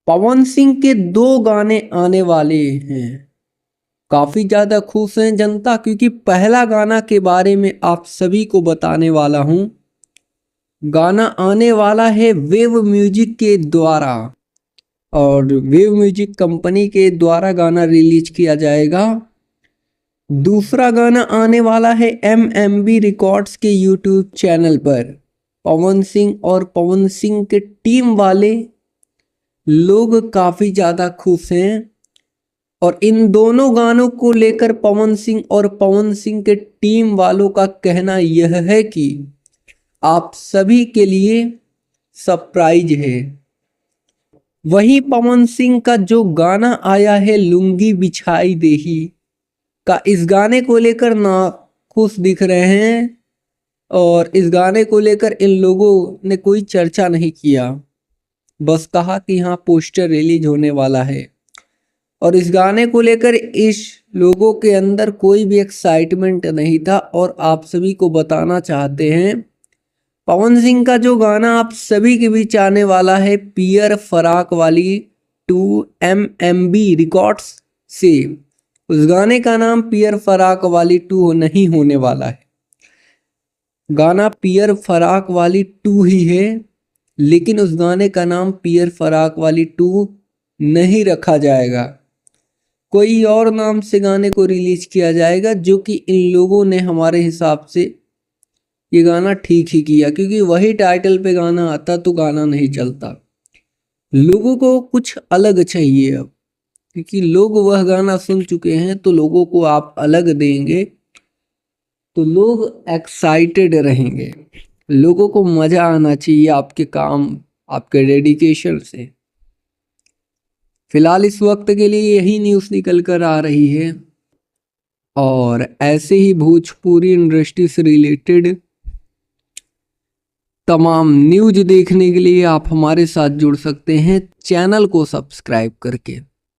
पवन सिंह के 2 गाने आने वाले हैं। काफी ज्यादा खुश हैं जनता, क्योंकि पहला गाना के बारे में आप सभी को बताने वाला हूं। गाना आने वाला है वेव म्यूजिक के द्वारा, और वेव म्यूजिक कंपनी के द्वारा गाना रिलीज किया जाएगा। दूसरा गाना आने वाला है MMB रिकॉर्ड्स के यूट्यूब चैनल पर। पवन सिंह और पवन सिंह के टीम वाले लोग काफी ज्यादा खुश हैं, और इन दोनों गानों को लेकर पवन सिंह और पवन सिंह के टीम वालों का कहना यह है कि आप सभी के लिए सरप्राइज है। वहीं पवन सिंह का जो गाना आया है लुंगी बिछाई देही का, इस गाने को लेकर ना खुश दिख रहे हैं, और इस गाने को लेकर इन लोगों ने कोई चर्चा नहीं किया। बस कहा कि हाँ पोस्टर रिलीज होने वाला है, और इस गाने को लेकर इस लोगों के अंदर कोई भी एक्साइटमेंट नहीं था। और आप सभी को बताना चाहते हैं, पवन सिंह का जो गाना आप सभी के बीच आने वाला है पियर फराक वाली 2 MMB रिकॉर्ड्स से, उस गाने का नाम पियर फराक वाली 2 नहीं होने वाला है। गाना पियर फराक वाली 2 ही है, लेकिन उस गाने का नाम पियर फराक वाली 2 नहीं रखा जाएगा। कोई और नाम से गाने को रिलीज किया जाएगा, जो कि इन लोगों ने हमारे हिसाब से ये गाना ठीक ही किया, क्योंकि वही टाइटल पे गाना आता तो गाना नहीं चलता। लोगों को कुछ अलग चाहिए अब, क्योंकि लोग वह गाना सुन चुके हैं, तो लोगों को आप अलग देंगे तो लोग एक्साइटेड रहेंगे। लोगों को मजा आना चाहिए आपके काम, आपके डेडिकेशन से। फिलहाल इस वक्त के लिए यही न्यूज़ निकल कर आ रही है, और ऐसे ही भोजपुरी इंडस्ट्री से रिलेटेड तमाम न्यूज़ देखने के लिए आप हमारे साथ जुड़ सकते हैं चैनल को सब्सक्राइब करके।